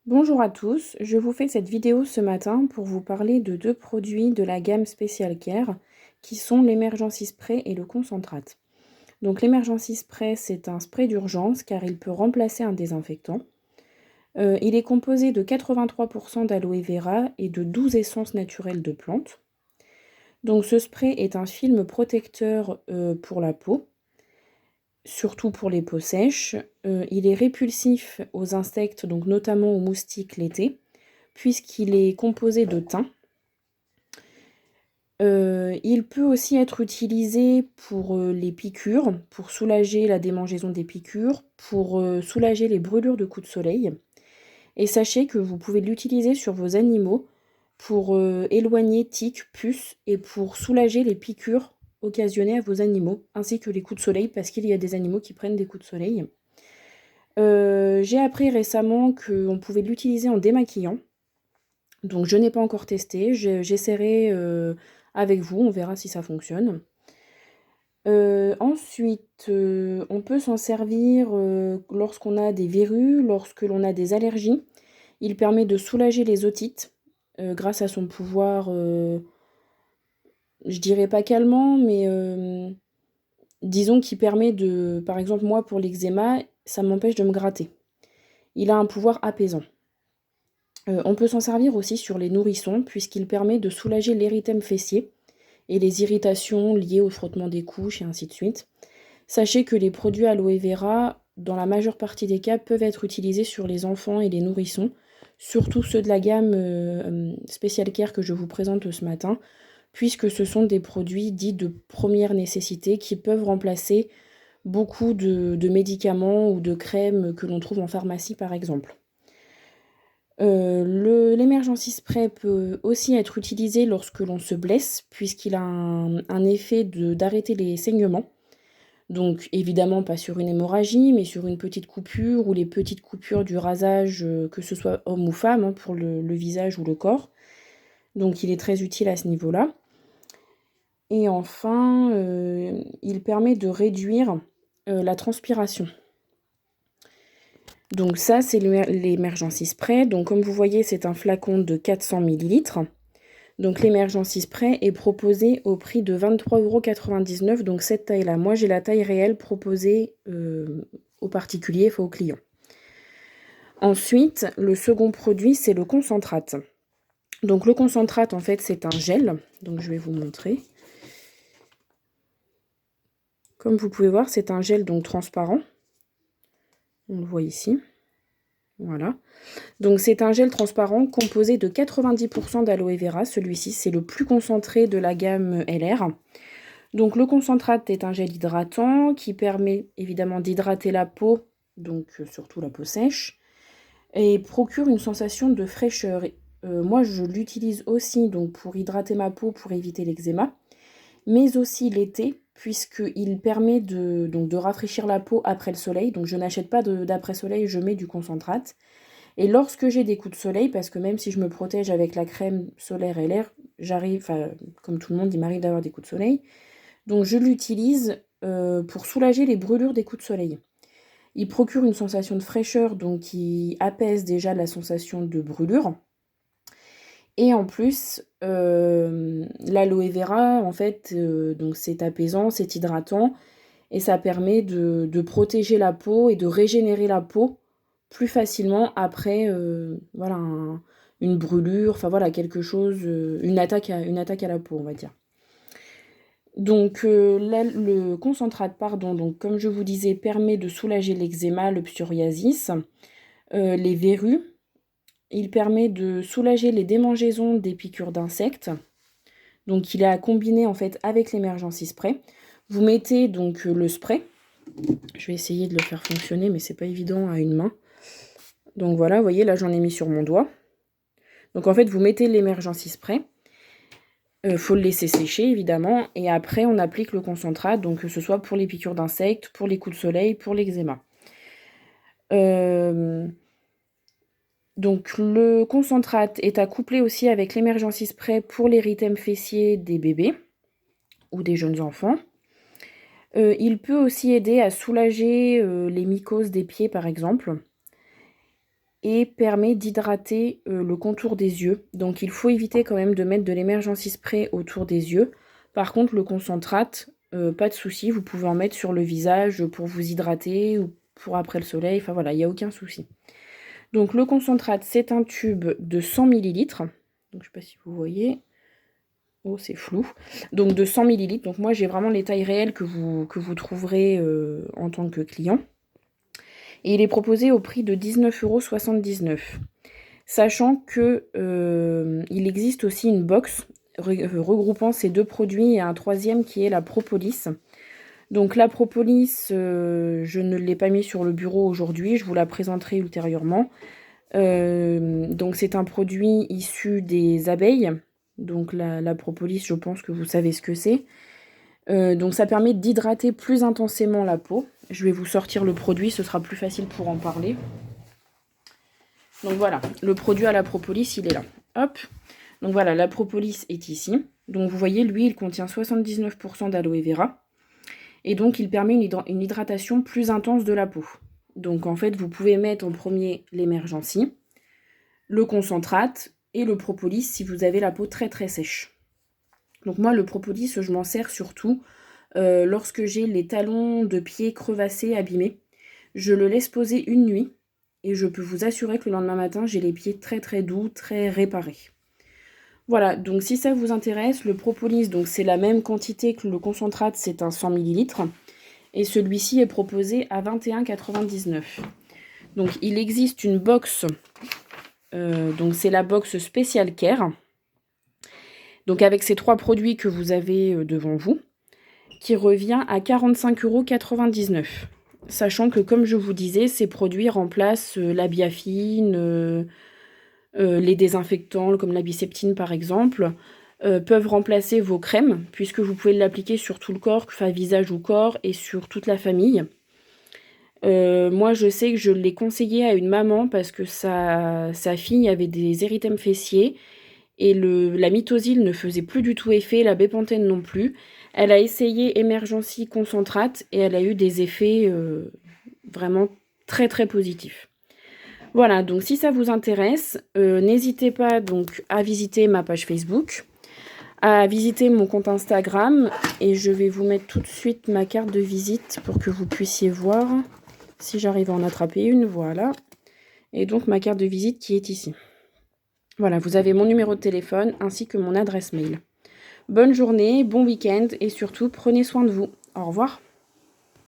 Bonjour à tous, je vous fais cette vidéo ce matin pour vous parler de deux produits de la gamme Special Care qui sont l'Emergency Spray et le Concentrate. Donc l'Emergency Spray, c'est un spray d'urgence car il peut remplacer un désinfectant. Il est composé de 83% d'aloe vera et de 12 essences naturelles de plantes. Donc ce spray est un film protecteur pour la peau, surtout pour les peaux sèches. Il est répulsif aux insectes, donc notamment aux moustiques l'été, puisqu'il est composé de thym. Il peut aussi être utilisé pour les piqûres, pour soulager la démangeaison des piqûres, pour soulager les brûlures de coups de soleil. Et sachez que vous pouvez l'utiliser sur vos animaux pour éloigner tiques, puces et pour soulager les piqûres occasionnées à vos animaux, ainsi que les coups de soleil, parce qu'il y a des animaux qui prennent des coups de soleil. J'ai appris récemment qu'on pouvait l'utiliser en démaquillant. Donc je n'ai pas encore testé, j'essaierai avec vous, on verra si ça fonctionne. Ensuite, on peut s'en servir lorsqu'on a des verrues, lorsque l'on a des allergies. Il permet de soulager les otites grâce à son pouvoir, je dirais pas calmant, mais disons qu'il permet de, par exemple moi pour l'eczéma, ça m'empêche de me gratter. Il a un pouvoir apaisant. On peut s'en servir aussi sur les nourrissons puisqu'il permet de soulager l'érythème fessier et les irritations liées au frottement des couches et ainsi de suite. Sachez que les produits aloe vera, dans la majeure partie des cas, peuvent être utilisés sur les enfants et les nourrissons, surtout ceux de la gamme Special Care que je vous présente ce matin, puisque ce sont des produits dits de première nécessité qui peuvent remplacer beaucoup de médicaments ou de crèmes que l'on trouve en pharmacie par exemple. L'Emergency Spray peut aussi être utilisé lorsque l'on se blesse, puisqu'il a un effet d'arrêter les saignements. Donc évidemment pas sur une hémorragie, mais sur une petite coupure ou les petites coupures du rasage, que ce soit homme ou femme, hein, pour le visage ou le corps. Donc il est très utile à ce niveau-là. Et enfin, il permet de réduire la transpiration. Donc ça, c'est l'Emergency Spray. Donc comme vous voyez, c'est un flacon de 400 ml. Donc l'Emergency Spray est proposé au prix de 23,99 €, donc cette taille-là. Moi, j'ai la taille réelle proposée aux particuliers, enfin aux clients. Ensuite, le second produit, c'est le concentrate. Donc le concentrate, en fait, c'est un gel. Donc je vais vous montrer. Comme vous pouvez voir, c'est un gel donc transparent. On le voit ici. Voilà. Donc c'est un gel transparent composé de 90% d'aloe vera. Celui-ci, c'est le plus concentré de la gamme LR. Donc le concentrate est un gel hydratant qui permet évidemment d'hydrater la peau, donc surtout la peau sèche, et procure une sensation de fraîcheur. Moi je l'utilise aussi donc pour hydrater ma peau, pour éviter l'eczéma, mais aussi l'été, puisqu'il permet de rafraîchir la peau après le soleil. Donc je n'achète pas d'après-soleil, je mets du concentrate. Et lorsque j'ai des coups de soleil, parce que même si je me protège avec la crème solaire LR, j'arrive, enfin comme tout le monde, il m'arrive d'avoir des coups de soleil. Donc je l'utilise pour soulager les brûlures des coups de soleil. Il procure une sensation de fraîcheur, donc qui apaise déjà la sensation de brûlure. Et en plus, l'aloe vera, en fait, donc c'est apaisant, c'est hydratant, et ça permet de protéger la peau et de régénérer la peau plus facilement après voilà, une brûlure, enfin voilà, quelque chose, une attaque à la peau, on va dire. Donc le concentrate, pardon, donc comme je vous disais, permet de soulager l'eczéma, le psoriasis, les verrues. Il permet de soulager les démangeaisons des piqûres d'insectes. Donc il est à combiner en fait avec l'Emergency Spray. Vous mettez donc le spray. Je vais essayer de le faire fonctionner, mais c'est pas évident à une main. Donc voilà, vous voyez, là j'en ai mis sur mon doigt. Donc en fait, vous mettez l'Emergency Spray. Faut le laisser sécher évidemment, et après on applique le concentrate, donc que ce soit pour les piqûres d'insectes, pour les coups de soleil, pour l'eczéma. Donc le concentrate est à coupler aussi avec l'Emergency Spray pour l'érythème fessier des bébés ou des jeunes enfants. Il peut aussi aider à soulager les mycoses des pieds par exemple. et permet d'hydrater le contour des yeux. Donc il faut éviter quand même de mettre de l'Emergency Spray autour des yeux. Par contre, le concentrate, pas de souci, vous pouvez en mettre sur le visage pour vous hydrater ou pour après le soleil, enfin voilà, il n'y a aucun souci. Donc le concentrate, c'est un tube de 100 ml. Donc je ne sais pas si vous voyez. Oh, c'est flou. Donc de 100 ml. Donc moi, j'ai vraiment les tailles réelles que vous trouverez en tant que client. Et il est proposé au prix de 19,79 €. Sachant que il existe aussi une box regroupant ces deux produits et un troisième qui est la propolis. Donc la propolis, je ne l'ai pas mis sur le bureau aujourd'hui, je vous la présenterai ultérieurement. Donc c'est un produit issu des abeilles. Donc la propolis, je pense que vous savez ce que c'est. Donc ça permet d'hydrater plus intensément la peau. Je vais vous sortir le produit, ce sera plus facile pour en parler. Donc voilà, le produit à la propolis, il est là. Hop. Donc voilà, la propolis est ici. Donc vous voyez, lui, il contient 79% d'aloe vera. Et donc il permet une hydratation plus intense de la peau. Donc en fait, vous pouvez mettre en premier l'Emergency, le concentrate et le propolis si vous avez la peau très très sèche. Donc moi, le propolis, je m'en sers surtout lorsque j'ai les talons de pied crevassés, abîmés. Je le laisse poser une nuit et je peux vous assurer que le lendemain matin, j'ai les pieds très très doux, très réparés. Voilà, donc si ça vous intéresse, le propolis, donc c'est la même quantité que le concentrate, c'est un 100 ml. Et celui-ci est proposé à 21,99 €. Donc il existe une box, donc c'est la box Special Care. Donc avec ces trois produits que vous avez devant vous, qui revient à 45,99 €. Sachant que, comme je vous disais, ces produits remplacent la biafine, les désinfectants comme la biseptine par exemple, peuvent remplacer vos crèmes, puisque vous pouvez l'appliquer sur tout le corps, enfin visage ou corps, et sur toute la famille. Moi, je sais que je l'ai conseillé à une maman parce que sa fille avait des érythèmes fessiers et la mitosyl ne faisait plus du tout effet, la bépantène non plus. Elle a essayé Emergency Concentrate et elle a eu des effets vraiment très très positifs. Voilà, donc si ça vous intéresse, n'hésitez pas donc à visiter ma page Facebook, à visiter mon compte Instagram, et je vais vous mettre tout de suite ma carte de visite pour que vous puissiez voir si j'arrive à en attraper une, voilà. Et donc ma carte de visite qui est ici. Voilà, vous avez mon numéro de téléphone ainsi que mon adresse mail. Bonne journée, bon week-end et surtout prenez soin de vous. Au revoir.